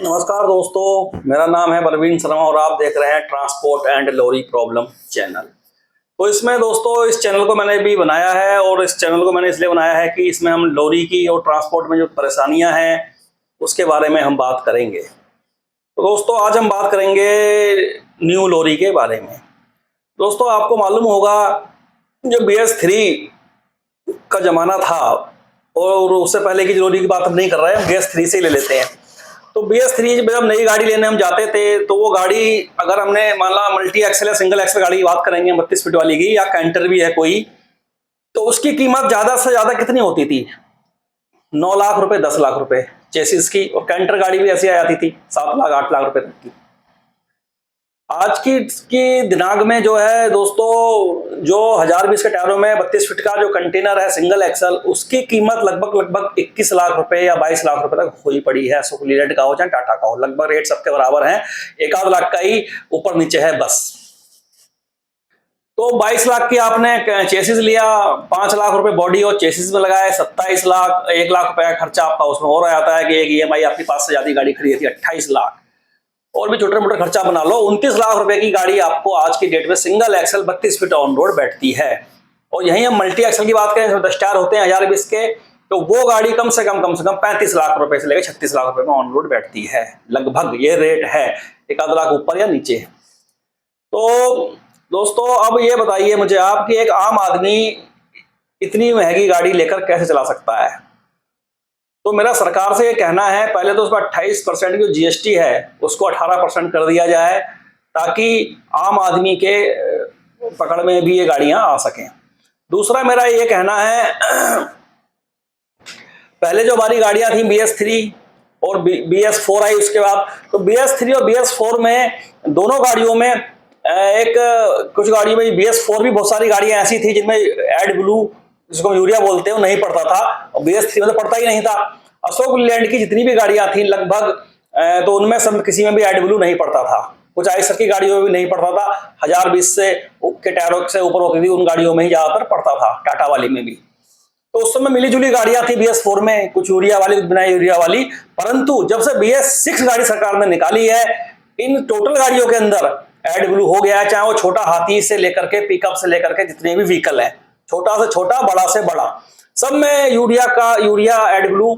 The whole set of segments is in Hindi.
नमस्कार दोस्तों, मेरा नाम है परवीन शर्मा और आप देख रहे हैं transport and lorry problem channel. तो इसमें दोस्तों इस चैनल को मैंने भी बनाया है और इस चैनल को मैंने इसलिए बनाया है कि इसमें हम लॉरी की और ट्रांसपोर्ट में जो परेशानियां हैं उसके बारे में हम बात करेंगे। तो दोस्तों आज हम बात करेंगे न्यू लॉरी के बारे में। दोस्तों आपको मालूम होगा जो BS3 का ज़माना था और उससे पहले की लॉरी की बात हम नहीं कर रहे हैं, BS3 से ही ले लेते हैं। तो BS3 जब नई गाड़ी लेने हम जाते थे तो वो गाड़ी अगर हमने मान ला मल्टी एक्सल या सिंगल एक्सल गाड़ी की बात करेंगे 32 फीट वाली की, या कैंटर भी है कोई, तो उसकी कीमत ज़्यादा से ज़्यादा कितनी होती थी? 9 लाख रुपए, 10 लाख रुपए चेसिस की। और कैंटर गाड़ी भी ऐसी आ जाती थी 7 लाख 8 लाख रुपए तक की। आज की दिनांक में जो है दोस्तों, जो 1020 के टायरों में 32 फीट का जो कंटेनर है सिंगल एक्सल, उसकी कीमत लगभग 21 लाख रुपए या 22 लाख रुपए तक हुई पड़ी है। सो लीडेड का हो चाहे टाटा का हो, लगभग रेट सबके बराबर हैं, 1 आध लाख का ही ऊपर नीचे है बस। तो 22 लाख की आपने चेसिस लिया, 5 लाख रुपए बॉडी और चेसिस में लगाए, 27 लाख, 1 लाख रुपए का खर्चा आपका उसमें और आ जाता है कि एक EMI आपके पास से ज्यादा गाड़ी खड़ी थी 28 लाख, और भी छोटे मोटे खर्चा बना लो, 29 लाख रुपए की गाड़ी आपको आज की डेट में single axle 32 feet on road बैठती है। और यहीं हम मल्टी एक्सल की बात करें, 10 टायर होते हैं 1020 के, तो वो गाड़ी कम से कम 35 लाख रुपए से लेकर 36 लाख रुपए में ऑन रोड बैठती है। लगभग ये रेट है, 1 आध लाख ऊपर या नीचे। तो दोस्तों अब ये बताइए मुझे आप कि एक आम आदमी इतनी महंगी गाड़ी लेकर कैसे चला सकता है? तो मेरा सरकार से ये कहना है, पहले तो उस पर 28% की जो GST है उसको 18% कर दिया जाए, ताकि आम आदमी के पकड़ में भी ये गाड़ियां आ सकें। दूसरा मेरा ये कहना है, पहले जो हमारी गाड़ियां थी BS3 और BS4 आई उसके बाद, तो BS3 और BS4 में दोनों गाड़ियों में कुछ गाड़ियों में BS4 भी बहुत सारी गाड़ियां ऐसी थी जिनमें एड ब्लू, जिसको यूरिया बोलते हैं, नहीं पड़ता था, और BS3 में तो पड़ता ही नहीं था। अशोक लैंड की जितनी भी गाड़ियां थी लगभग, तो उनमें सब किसी में भी एड ब्लू नहीं पड़ता था। कुछ आइसर की गाड़ियों में भी नहीं पड़ता था, 1020 से के टायरों से ऊपर होती थी उन गाड़ियों में ही ज्यादातर पड़ता था, टाटा वाली में भी। तो उस समय मिली जुली गाड़ियां थी BS4 में, कुछ यूरिया वाली कुछ बिना यूरिया वाली। परंतु जब से BS6 गाड़ी सरकार ने निकाली है, इन टोटल गाड़ियों के अंदर एड ब्लू हो गया है, चाहे वो छोटा हाथी से लेकर के पिकअप से लेकर के जितने भी व्हीकल है, छोटा से छोटा बड़ा से बड़ा, सब में यूरिया एड ब्लू,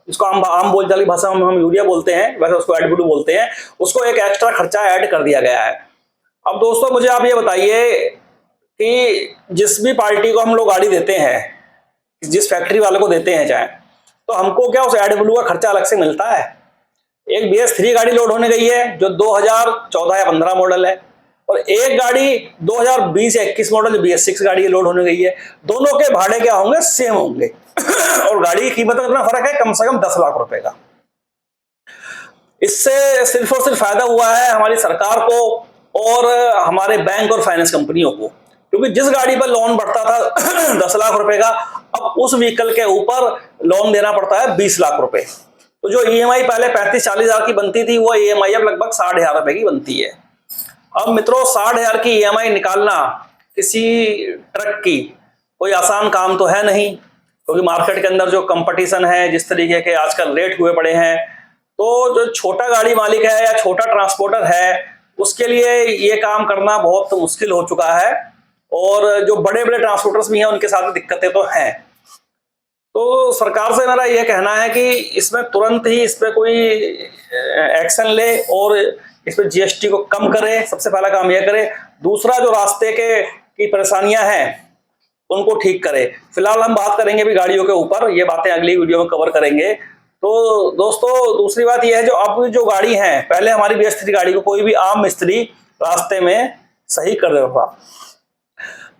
इसको आम बोलचाल की भाषा में हम यूरिया बोलते हैं, वैसे उसको एड ब्लू बोलते हैं, उसको एक एक्स्ट्रा खर्चा ऐड कर दिया गया है। अब दोस्तों मुझे आप ये बताइए कि जिस भी पार्टी को हम लोग गाड़ी देते हैं, जिस फैक्ट्री वाले को देते हैं चाहे, तो हमको क्या उस एड ब्लू का खर्चा अलग से मिलता है? एक BS3 गाड़ी लोड होने गई है जो 2014 या 15 मॉडल है, और एक गाड़ी 2020 या 21 मॉडल जो BS6 गाड़ी लोड होने गई है। दोनों के भाड़े क्या होंगे? सेम होंगे और गाड़ी की कीमत में इतना फर्क है कम से कम 10 लाख रुपए का। इससे सिर्फ और सिर्फ फायदा हुआ है हमारी सरकार को और हमारे बैंक और फाइनेंस कंपनियों को, क्योंकि जिस गाड़ी पर लोन बढ़ता था 10 लाख रुपए का, अब उस व्हीकल के ऊपर लोन देना पड़ता है 20 लाख रुपए। तो जो EMI पहले 35-40 हजार की बनती थी, वो EMI अब लगभग 60 हजार रुपए की बनती है। अब मित्रों 60 हजार की EMI निकालना किसी ट्रक की कोई आसान काम तो है नहीं, क्योंकि मार्केट के अंदर जो कंपटीशन है, जिस तरीके के आजकल रेट हुए पड़े हैं, तो जो छोटा गाड़ी मालिक है या छोटा ट्रांसपोर्टर है उसके लिए ये काम करना बहुत मुश्किल हो चुका है, और जो बड़े बड़े ट्रांसपोर्टर्स भी हैं उनके साथ दिक्कतें तो हैं। तो सरकार से मेरा यह कहना है कि इसमें तुरंत ही इस पर कोई एक्शन ले और इस पर GST को कम करे, सबसे पहला काम यह करे। दूसरा, जो रास्ते की परेशानियां हैं उनको ठीक करे। फिलहाल हम बात करेंगे भी गाड़ियों के ऊपर, ये बातें अगली वीडियो में कवर करेंगे। तो दोस्तों दूसरी बात यह है, जो अब जो गाड़ी है, पहले हमारी BS3 गाड़ी को कोई भी आम मिस्त्री रास्ते में सही कर देता था,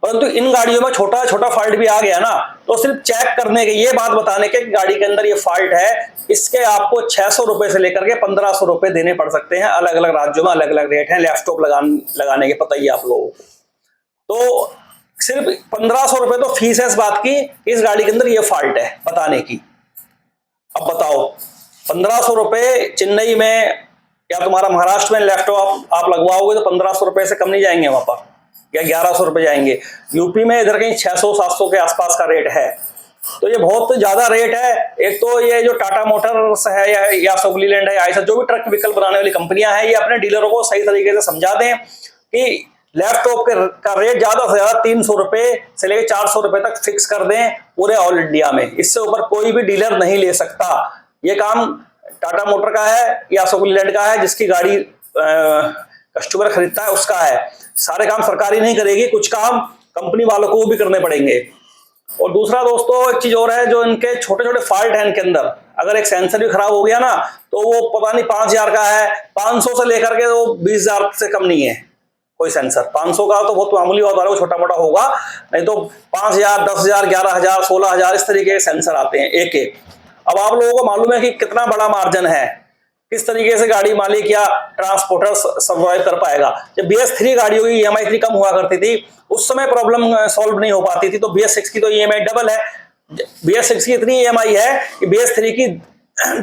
परंतु इन गाड़ियों में छोटा छोटा फॉल्ट भी आ गया ना, तो सिर्फ चेक करने के, ये बात बताने के गाड़ी के अंदर ये फॉल्ट है, इसके आपको 600 रुपए से लेकर के 1500 रुपए देने पड़ सकते हैं। अलग अलग राज्यों में अलग अलग रेट हैं लैपटॉप लगाने के, पता ही आप लोगों को। तो सिर्फ 1500 रुपए तो फीस है इस बात की, इस गाड़ी के अंदर ये फॉल्ट है बताने की। अब बताओ 1500 रुपए चेन्नई में या तुम्हारा महाराष्ट्र में लैपटॉप आप लगवाओगे तो 1500 रुपए से कम नहीं जाएंगे वहां पर, या 1100 रुपए जाएंगे। यूपी में इधर कहीं 600-700 के आसपास का रेट है। तो ये बहुत ज्यादा रेट है। एक तो ये जो टाटा मोटर्स है या अशोक लीलैंड है, ऐसा जो भी ट्रक व्हीकल बनाने वाली कंपनियां हैं, ये अपने डीलरों को सही तरीके से समझा दें कि लैपटॉप का रेट ज्यादा से ज्यादा 300 रुपए से लेकर 400 रुपए तक फिक्स कर दें पूरे ऑल इंडिया में। इससे ऊपर कोई भी डीलर नहीं ले सकता। ये काम टाटा मोटर का है या अशोक लीलैंड का है, जिसकी गाड़ी कस्टमर खरीदता है उसका है। सारे काम सरकारी नहीं करेगी, कुछ काम कंपनी वालों को भी करने पड़ेंगे। और दूसरा दोस्तों एक चीज और है, जो इनके छोटे छोटे फॉल्ट है इनके अंदर, अगर एक सेंसर भी खराब हो गया ना तो वो पता नहीं 5000 का है, 500 से लेकर के वो 20000 से कम नहीं है कोई सेंसर। 500 का तो बहुत मामूली होता है, वो छोटा मोटा होगा, नहीं तो 5000, 10000, 11000, 16000 इस तरीके के सेंसर आते हैं एक एक। अब आप लोगों को मालूम है कि कितना बड़ा मार्जिन है, किस तरीके से गाड़ी मालिक या ट्रांसपोर्टर सर्वाइव कर पाएगा। जब BS3 गाड़ियों की EMI इतनी कम हुआ करती थी उस समय प्रॉब्लम सॉल्व नहीं हो पाती थी, तो BS6 की तो EMI डबल है। BS6 की इतनी EMI है कि BS3 की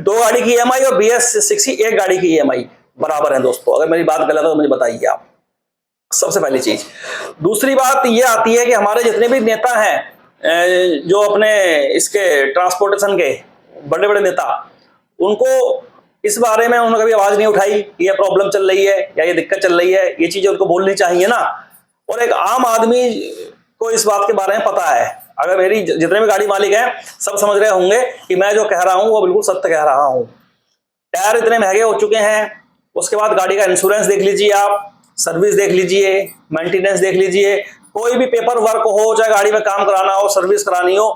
2 गाड़ी की EMI और BS6 की 1 गाड़ी की EMI बराबर है दोस्तों। अगर मेरी बात गलत है तो मुझे बताइए आप, सबसे पहली चीज। दूसरी बात ये आती है कि हमारे जितने भी नेता हैं जो अपने इसके ट्रांसपोर्टेशन के बड़े बड़े नेता, उनको इस बारे में उन्होंने कभी आवाज नहीं उठाई कि ये प्रॉब्लम चल रही है या ये दिक्कत चल रही है। ये चीजें उनको बोलनी चाहिए ना। और एक आम आदमी को इस बात के बारे में पता है। अगर मेरी जितने भी गाड़ी मालिक हैं सब समझ रहे होंगे कि मैं जो कह रहा हूं वो बिल्कुल सत्य कह रहा हूं। टायर इतने महंगे हो चुके हैं, उसके बाद गाड़ी का इंश्योरेंस देख लीजिए आप, सर्विस देख लीजिए, मेंटेनेंस देख लीजिए, कोई भी पेपर वर्क हो, चाहे गाड़ी में काम कराना हो, सर्विस करानी हो,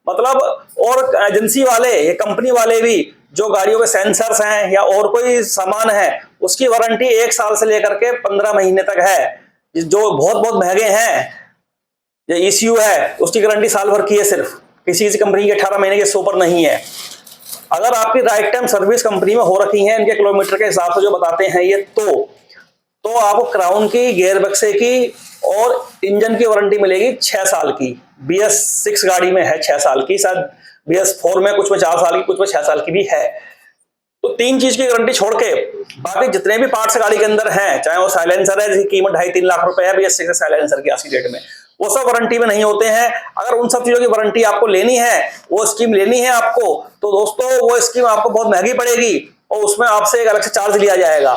मतलब। और एजेंसी वाले ये कंपनी वाले भी जो गाड़ियों के सेंसर्स हैं या और कोई सामान है उसकी वारंटी 1 साल से लेकर के 15 महीने तक है। जो बहुत बहुत महंगे हैं, जो ECU है उसकी गारंटी साल भर की है सिर्फ, किसी किसी कंपनी की 18 महीने के ऊपर नहीं है। अगर आपकी राइट टाइम सर्विस कंपनी में हो रखी है इनके किलोमीटर के हिसाब से जो बताते हैं ये, तो आपको क्राउन की, गियर बक्से की और इंजन की वारंटी मिलेगी 6 साल की। BS6 गाड़ी में है 6 साल की, शायद BS4 में कुछ में 4 साल की, कुछ में 6 साल की भी है। तो 3 चीज की गारंटी छोड़ के बाकी जितने भी पार्ट्स गाड़ी के अंदर हैं, चाहे वो साइलेंसर है जिसकी कीमत 2.5-3 लाख रुपए है BS6 साइलेंसर की आज की डेट में, वो सब वारंटी में नहीं होते हैं। अगर उन सब चीजों की वारंटी आपको लेनी है, वो स्कीम लेनी है आपको, तो दोस्तों वो स्कीम आपको बहुत महंगी पड़ेगी और उसमें आपसे एक अलग से चार्ज लिया जाएगा।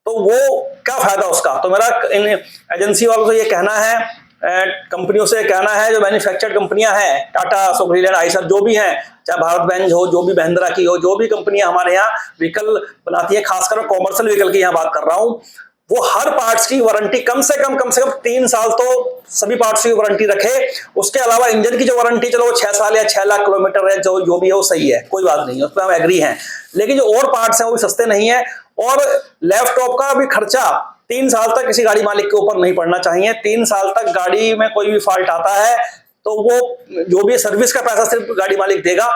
तो वो क्या फायदा उसका। तो मेरा इन एजेंसी वालों से ये कहना है, कंपनियों से कहना है, जो मैन्युफैक्चर्ड कंपनियां हैं, टाटा, अशोक लीलैंड, आइसर जो भी हैं, चाहे भारत बेंज हो, जो भी महिंद्रा की हो, जो भी कंपनियां हमारे यहाँ व्हीकल बनाती है, खासकर कॉमर्शियल व्हीकल की यहाँ बात कर रहा हूँ, वो हर पार्ट्स की वारंटी कम से कम 3 साल तो सभी पार्ट्स की वारंटी रखे। उसके अलावा इंजन की जो वारंटी, चलो 6 साल या 6 लाख किलोमीटर है, जो भी है वो सही है, कोई बात नहीं है, उस पर हम एग्री हैं। लेकिन जो और पार्ट्स हैं वो भी सस्ते नहीं है। और लैपटॉप का भी खर्चा 3 साल तक किसी गाड़ी मालिक के ऊपर नहीं पड़ना चाहिए। 3 साल तक गाड़ी में कोई भी फॉल्ट आता है तो वो जो भी सर्विस का पैसा सिर्फ गाड़ी मालिक देगा,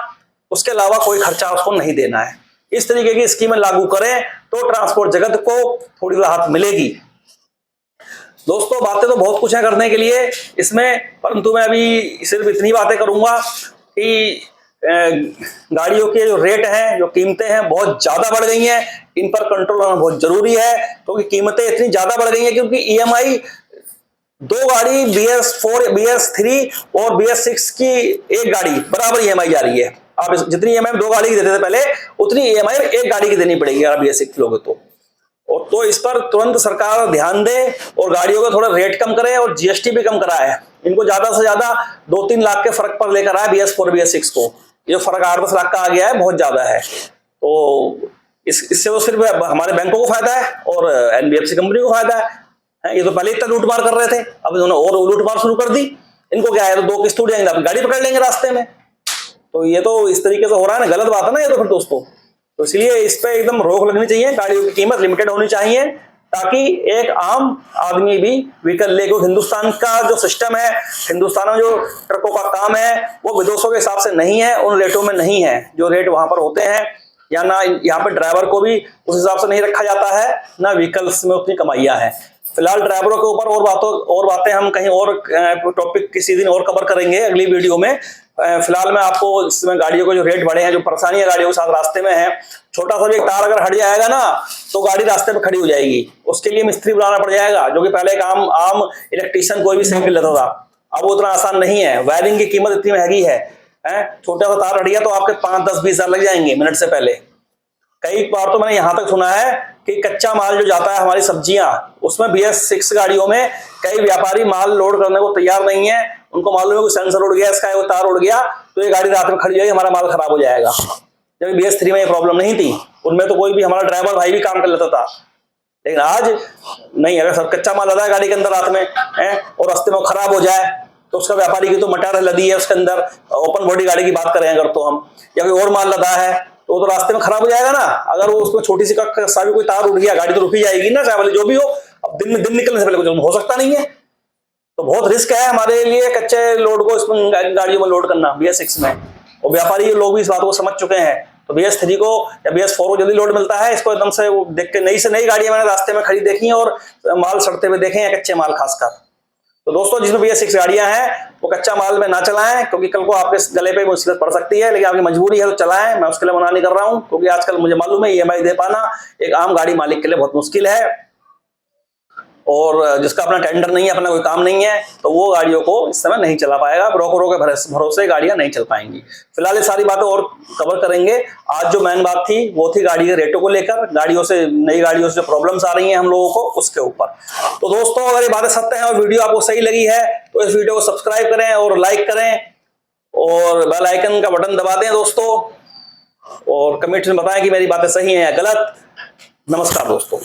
उसके अलावा कोई खर्चा उसको नहीं देना है। इस तरीके की स्कीमें लागू करें तो ट्रांसपोर्ट जगत को थोड़ी राहत मिलेगी। दोस्तों बातें तो बहुत कुछ है करने के लिए इसमें, परंतु मैं अभी सिर्फ इतनी बातें करूंगा कि गाड़ियों के जो रेट हैं, जो कीमतें हैं, बहुत ज्यादा बढ़ गई हैं। इन पर कंट्रोल होना बहुत जरूरी है, क्योंकि कीमतें इतनी ज्यादा बढ़ गई हैं क्योंकि EMI 2 गाड़ी BS4, BS3 और BS6 की 1 गाड़ी बराबर EMI जा रही है। आप जितनी EMI 2 गाड़ी की देते थे पहले, उतनी EMI 1 गाड़ी की देनी पड़ेगी अगर BS6 लोगे तो। और तो इस पर तुरंत सरकार ध्यान दे और गाड़ियों का थोड़ा रेट कम करे और GST भी कम कराए। इनको ज्यादा से ज्यादा 2-3 लाख के फर्क पर लेकर आए BS4, BS6 को। ये फर्क 8-10 लाख का आ गया है, बहुत ज्यादा है। तो इससे तो सिर्फ हमारे बैंकों को फायदा है और NBFC कंपनी को फायदा है। ये तो पहले इतना लूटमार कर रहे थे, अब इन्होंने और लूटमार शुरू कर दी। इनको क्या है, तो 2 किस्त उड़ जाएंगे, आप गाड़ी पकड़ लेंगे रास्ते में। तो ये तो इस तरीके से हो रहा है ना, गलत बात है ना ये तो फिर दोस्तों। तो इसलिए इस पे एकदम रोक लगनी चाहिए। गाड़ियों की कीमत लिमिटेड होनी चाहिए ताकि एक आम आदमी भी व्हीकल ले। क्योंकि हिंदुस्तान का जो सिस्टम है, हिंदुस्तान में जो ट्रकों का काम है, वो विदेशों के हिसाब से नहीं है, उन रेटों में नहीं है जो रेट वहां पर होते हैं। या ना यहाँ पे ड्राइवर को भी उस हिसाब से नहीं रखा जाता है, ना व्हीकल्स में उतनी कमाइयां हैं। फिलहाल ड्राइवरों के ऊपर और बातें हम कहीं और टॉपिक किसी दिन और कवर करेंगे अगली वीडियो में। फिलहाल मैं आपको इसमें गाड़ियों के जो रेट बढ़े हैं, जो परेशानियां गाड़ियों के साथ रास्ते में है, छोटा सा भी एक तार अगर हट जाएगा ना तो गाड़ी रास्ते पे खड़ी हो जाएगी। उसके लिए मिस्त्री बुलाना पड़ जाएगा, जो कि पहले एक आम इलेक्ट्रीशियन कोई भी सही कर लेता था। अब वो उतना आसान नहीं है, वायरिंग की कीमत इतनी महंगी है। है, छोटा सा तार अड़ गया तो आपके 5, 10, 20 हजार लग जाएंगे मिनट से पहले। कई बार तो मैंने यहां तक सुना है कि कच्चा माल जो जाता है हमारी सब्जियां, उसमें BS6 गाड़ियों में कई व्यापारी माल लोड करने को तैयार नहीं है। उनको मालूम है कि सेंसर उड़ गया, इसका वो तार उड़ गया तो ये गाड़ी रात में खड़ी जाएगी, हमारा माल खराब हो जाएगा। जब BS3 में ये प्रॉब्लम नहीं थी, उनमें तो कोई भी हमारा ड्राइवर भाई भी काम कर लेता था। लेकिन आज नहीं, अगर सब कच्चा माल लदा है गाड़ी के अंदर रात में है और रास्ते में खराब हो जाए तो उसका व्यापारी की तो मटार लदी है उसके अंदर, ओपन बॉडी गाड़ी की बात करें अगर तो हम, या कोई और माल लदा है तो रास्ते में खराब हो जाएगा ना। अगर वो उसमें छोटी सी सा भी कोई तार उड़ गया, गाड़ी तो रुकी जाएगी ना, चाहे जो भी हो। अब दिन निकलने से पहले कुछ हो सकता नहीं है, तो बहुत रिस्क है हमारे लिए कच्चे लोड को इसमें गाड़ियों में लोड करना BS6 में। और व्यापारी लोग भी इस बात को समझ चुके हैं, तो BS3 को या BS4 को जल्दी लोड मिलता है। इसको एकदम से वो देख के नई से नई गाड़ियां मैंने रास्ते में खड़ी देखी और माल सड़ते हुए देखे हैं, कच्चे माल खासकर। तो दोस्तों जिसमें BS6 गाड़ियां हैं वो कच्चा माल में ना चलाएं, क्योंकि कल को आपके गले पे मुसीबत पड़ सकती है। लेकिन आपकी मजबूरी है तो चलाएं, मैं उसके लिए मना नहीं कर रहा हूं, क्योंकि आजकल मुझे मालूम है EMI दे पाना एक आम गाड़ी मालिक के लिए बहुत मुश्किल है। और जिसका अपना टेंडर नहीं है, अपना कोई काम नहीं है, तो वो गाड़ियों को इस समय नहीं चला पाएगा। ब्रोकरों के भरोसे गाड़ियां नहीं चल पाएंगी। फिलहाल ये सारी बातें और कवर करेंगे। आज जो मेन बात थी वो थी गाड़ी के रेटों को लेकर, गाड़ियों से, नई गाड़ियों से जो प्रॉब्लम्स आ रही हैं हम लोगों को, उसके ऊपर। तो दोस्तों अगर ये बातें सत्य हैं और वीडियो आपको सही लगी है तो इस वीडियो को सब्सक्राइब करें और लाइक करें और बेल आइकन का बटन दबा दें दोस्तों, और कमेंट में बताएं कि मेरी बातें सही हैं या गलत। नमस्कार दोस्तों।